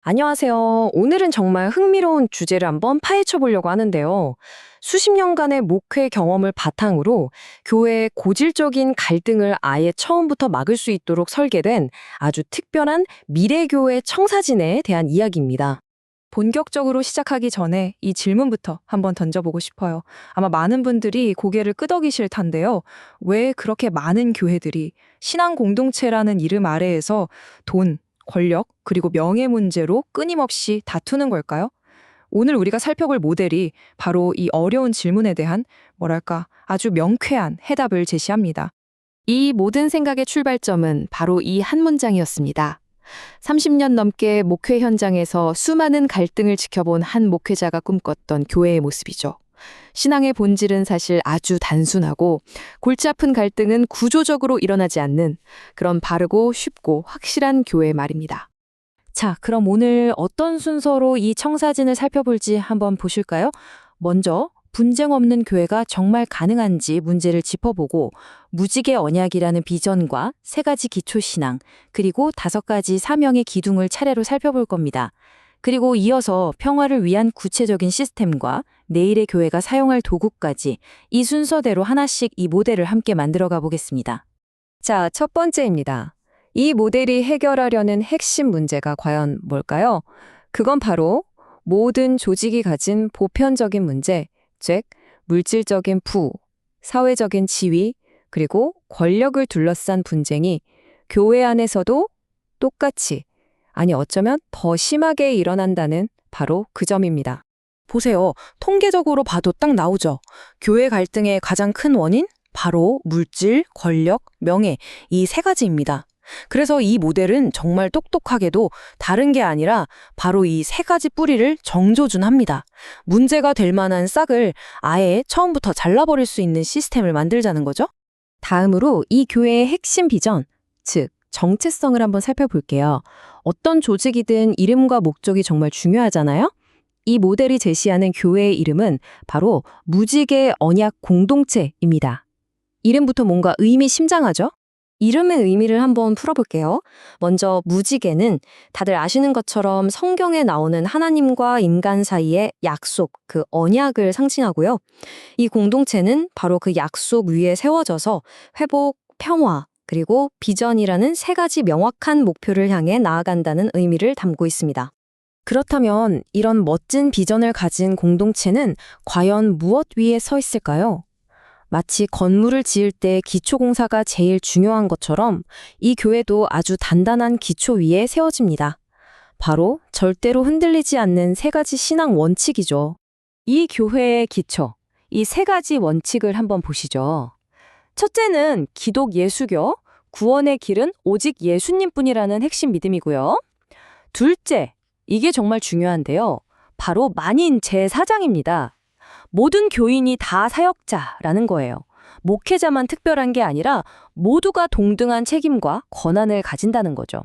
안녕하세요. 오늘은 정말 흥미로운 주제를 한번 파헤쳐 보려고 하는데요. 수십 년간의 목회 경험을 바탕으로 교회의 고질적인 갈등을 아예 처음부터 막을 수 있도록 설계된 아주 특별한 미래교회 청사진에 대한 이야기입니다. 본격적으로 시작하기 전에 이 질문부터 한번 던져보고 싶어요. 아마 많은 분들이 고개를 끄덕이실 텐데요. 왜 그렇게 많은 교회들이 신앙 공동체라는 이름 아래에서 돈, 권력, 그리고 명예 문제로 끊임없이 다투는 걸까요? 오늘 우리가 살펴볼 모델이 바로 이 어려운 질문에 대한 아주 명쾌한 해답을 제시합니다. 이 모든 생각의 출발점은 바로 이 한 문장이었습니다. 30년 넘게 목회 현장에서 수많은 갈등을 지켜본 한 목회자가 꿈꿨던 교회의 모습이죠. 신앙의 본질은 사실 아주 단순하고 골치 아픈 갈등은 구조적으로 일어나지 않는 그런 바르고 쉽고 확실한 교회 말입니다. 자, 그럼 오늘 어떤 순서로 이 청사진을 살펴볼지 한번 보실까요? 먼저 분쟁 없는 교회가 정말 가능한지 문제를 짚어보고 무지개 언약이라는 비전과 세 가지 기초 신앙, 그리고 다섯 가지 사명의 기둥을 차례로 살펴볼 겁니다. 그리고 이어서 평화를 위한 구체적인 시스템과 내일의 교회가 사용할 도구까지 이 순서대로 하나씩 이 모델을 함께 만들어가 보겠습니다. 자, 첫 번째입니다. 이 모델이 해결하려는 핵심 문제가 과연 뭘까요? 그건 바로 모든 조직이 가진 보편적인 문제, 즉 물질적인 부, 사회적인 지위, 그리고 권력을 둘러싼 분쟁이 교회 안에서도 똑같이, 아니 어쩌면 더 심하게 일어난다는 바로 그 점입니다. 보세요. 통계적으로 봐도 딱 나오죠. 교회 갈등의 가장 큰 원인? 바로 물질, 권력, 명예, 이 세 가지입니다. 그래서 이 모델은 정말 똑똑하게도 다른 게 아니라 바로 이 세 가지 뿌리를 정조준합니다. 문제가 될 만한 싹을 아예 처음부터 잘라버릴 수 있는 시스템을 만들자는 거죠. 다음으로 이 교회의 핵심 비전, 즉 정체성을 한번 살펴볼게요. 어떤 조직이든 이름과 목적이 정말 중요하잖아요? 이 모델이 제시하는 교회의 이름은 바로 무지개 언약 공동체입니다. 이름부터 뭔가 의미심장하죠? 이름의 의미를 한번 풀어볼게요. 먼저 무지개는 다들 아시는 것처럼 성경에 나오는 하나님과 인간 사이의 약속, 그 언약을 상징하고요. 이 공동체는 바로 그 약속 위에 세워져서 회복, 평화, 그리고 비전이라는 세 가지 명확한 목표를 향해 나아간다는 의미를 담고 있습니다. 그렇다면 이런 멋진 비전을 가진 공동체는 과연 무엇 위에 서 있을까요? 마치 건물을 지을 때 기초공사가 제일 중요한 것처럼 이 교회도 아주 단단한 기초 위에 세워집니다. 바로 절대로 흔들리지 않는 세 가지 신앙 원칙이죠. 이 교회의 기초, 이 세 가지 원칙을 한번 보시죠. 첫째는 기독 예수교, 구원의 길은 오직 예수님뿐이라는 핵심 믿음이고요. 둘째, 이게 정말 중요한데요. 바로 만인 제사장입니다. 모든 교인이 다 사역자라는 거예요. 목회자만 특별한 게 아니라 모두가 동등한 책임과 권한을 가진다는 거죠.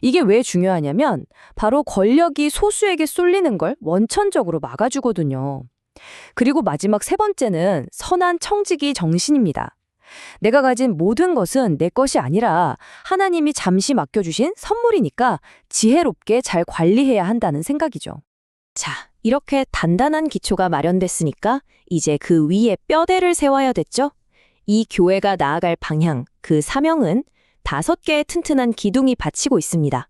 이게 왜 중요하냐면 바로 권력이 소수에게 쏠리는 걸 원천적으로 막아주거든요. 그리고 마지막 세 번째는 선한 청지기 정신입니다. 내가 가진 모든 것은 내 것이 아니라 하나님이 잠시 맡겨주신 선물이니까 지혜롭게 잘 관리해야 한다는 생각이죠. 자, 이렇게 단단한 기초가 마련됐으니까 이제 그 위에 뼈대를 세워야 됐죠? 이 교회가 나아갈 방향, 그 사명은 5개의 튼튼한 기둥이 받치고 있습니다.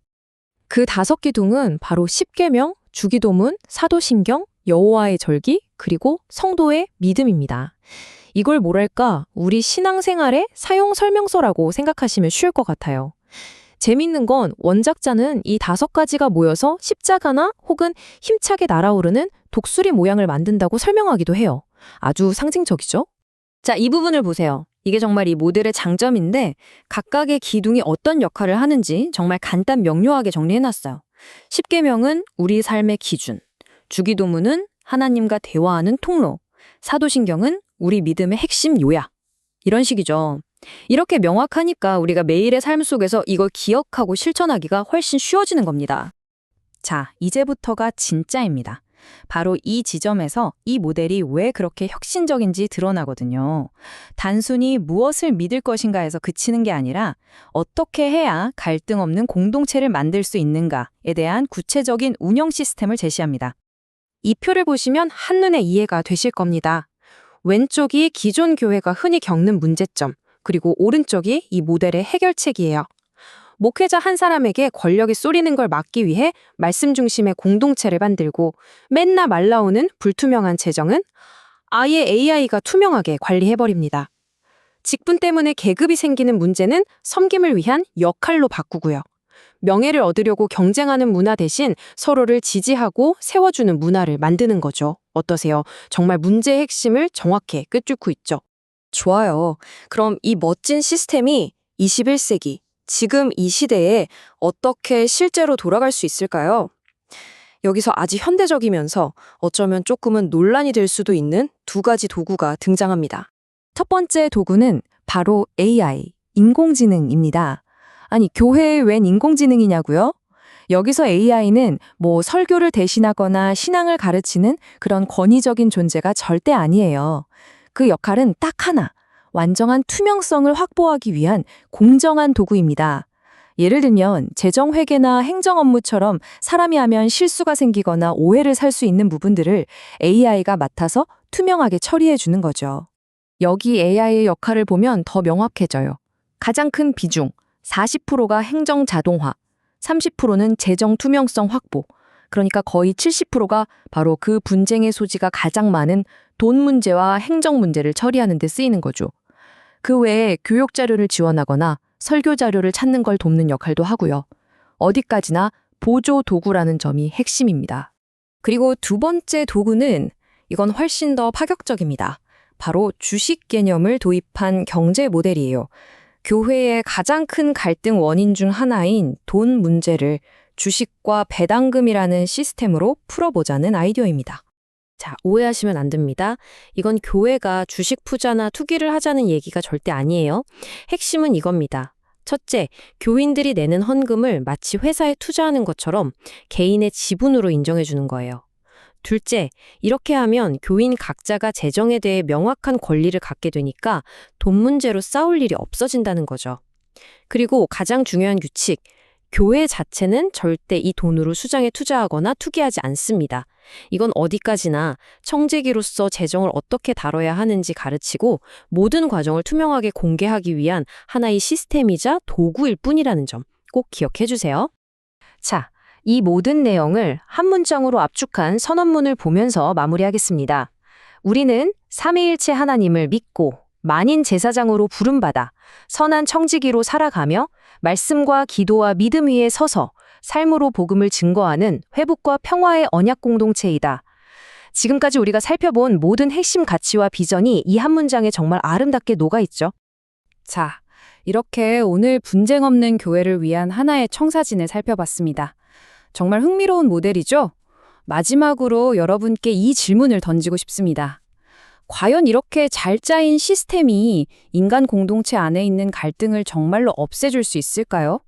그 5기둥은 바로 십계명, 주기도문, 사도신경, 여호와의 절기, 그리고 성도의 믿음입니다. 이걸 뭐랄까, 우리 신앙생활의 사용 설명서라고 생각하시면 쉬울 것 같아요. 재밌는 건 원작자는 이 5가지가 모여서 십자가나 혹은 힘차게 날아오르는 독수리 모양을 만든다고 설명하기도 해요. 아주 상징적이죠? 자, 이 부분을 보세요. 이게 정말 이 모델의 장점인데 각각의 기둥이 어떤 역할을 하는지 정말 간단 명료하게 정리해놨어요. 십계명은 우리 삶의 기준, 주기도문은 하나님과 대화하는 통로, 사도신경은 우리 믿음의 핵심 요약. 이런 식이죠. 이렇게 명확하니까 우리가 매일의 삶 속에서 이걸 기억하고 실천하기가 훨씬 쉬워지는 겁니다. 자, 이제부터가 진짜입니다. 바로 이 지점에서 이 모델이 왜 그렇게 혁신적인지 드러나거든요. 단순히 무엇을 믿을 것인가에서 그치는 게 아니라 어떻게 해야 갈등 없는 공동체를 만들 수 있는가에 대한 구체적인 운영 시스템을 제시합니다. 이 표를 보시면 한눈에 이해가 되실 겁니다. 왼쪽이 기존 교회가 흔히 겪는 문제점, 그리고 오른쪽이 이 모델의 해결책이에요. 목회자 한 사람에게 권력이 쏠리는 걸 막기 위해 말씀 중심의 공동체를 만들고 맨날 말 나오는 불투명한 재정은 아예 AI가 투명하게 관리해버립니다. 직분 때문에 계급이 생기는 문제는 섬김을 위한 역할로 바꾸고요. 명예를 얻으려고 경쟁하는 문화 대신 서로를 지지하고 세워주는 문화를 만드는 거죠. 어떠세요? 정말 문제의 핵심을 정확히 꿰뚫고 있죠. 좋아요. 그럼 이 멋진 시스템이 21세기, 지금 이 시대에 어떻게 실제로 돌아갈 수 있을까요? 여기서 아주 현대적이면서 어쩌면 조금은 논란이 될 수도 있는 두 가지 도구가 등장합니다. 첫 번째 도구는 바로 AI, 인공지능입니다. 아니, 교회에 웬 인공지능이냐고요? 여기서 AI는 설교를 대신하거나 신앙을 가르치는 그런 권위적인 존재가 절대 아니에요. 그 역할은 딱 하나, 완전한 투명성을 확보하기 위한 공정한 도구입니다. 예를 들면 재정회계나 행정 업무처럼 사람이 하면 실수가 생기거나 오해를 살 수 있는 부분들을 AI가 맡아서 투명하게 처리해 주는 거죠. 여기 AI의 역할을 보면 더 명확해져요. 가장 큰 비중, 40%가 행정 자동화, 30%는 재정 투명성 확보, 그러니까 거의 70%가 바로 그 분쟁의 소지가 가장 많은 돈 문제와 행정 문제를 처리하는 데 쓰이는 거죠. 그 외에 교육 자료를 지원하거나 설교 자료를 찾는 걸 돕는 역할도 하고요. 어디까지나 보조 도구라는 점이 핵심입니다. 그리고 두 번째 도구는 이건 훨씬 더 파격적입니다. 바로 주식 개념을 도입한 경제 모델이에요. 교회의 가장 큰 갈등 원인 중 하나인 돈 문제를 주식과 배당금이라는 시스템으로 풀어보자는 아이디어입니다. 자, 오해하시면 안 됩니다. 이건 교회가 주식 투자나 투기를 하자는 얘기가 절대 아니에요. 핵심은 이겁니다. 첫째, 교인들이 내는 헌금을 마치 회사에 투자하는 것처럼 개인의 지분으로 인정해 주는 거예요. 둘째, 이렇게 하면 교인 각자가 재정에 대해 명확한 권리를 갖게 되니까 돈 문제로 싸울 일이 없어진다는 거죠. 그리고 가장 중요한 규칙, 교회 자체는 절대 이 돈으로 수장에 투자하거나 투기하지 않습니다. 이건 어디까지나 청지기로서 재정을 어떻게 다뤄야 하는지 가르치고 모든 과정을 투명하게 공개하기 위한 하나의 시스템이자 도구일 뿐이라는 점 꼭 기억해 주세요. 자, 이 모든 내용을 한 문장으로 압축한 선언문을 보면서 마무리하겠습니다. 우리는 삼위일체 하나님을 믿고 만인 제사장으로 부름받아 선한 청지기로 살아가며 말씀과 기도와 믿음 위에 서서 삶으로 복음을 증거하는 회복과 평화의 언약 공동체이다. 지금까지 우리가 살펴본 모든 핵심 가치와 비전이 이 한 문장에 정말 아름답게 녹아있죠. 자, 이렇게 오늘 분쟁 없는 교회를 위한 하나의 청사진을 살펴봤습니다. 정말 흥미로운 모델이죠? 마지막으로 여러분께 이 질문을 던지고 싶습니다. 과연 이렇게 잘 짜인 시스템이 인간 공동체 안에 있는 갈등을 정말로 없애줄 수 있을까요?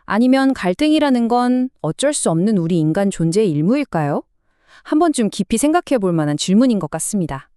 아니면 갈등이라는 건 어쩔 수 없는 우리 인간 존재의 일부일까요? 한 번쯤 깊이 생각해 볼 만한 질문인 것 같습니다.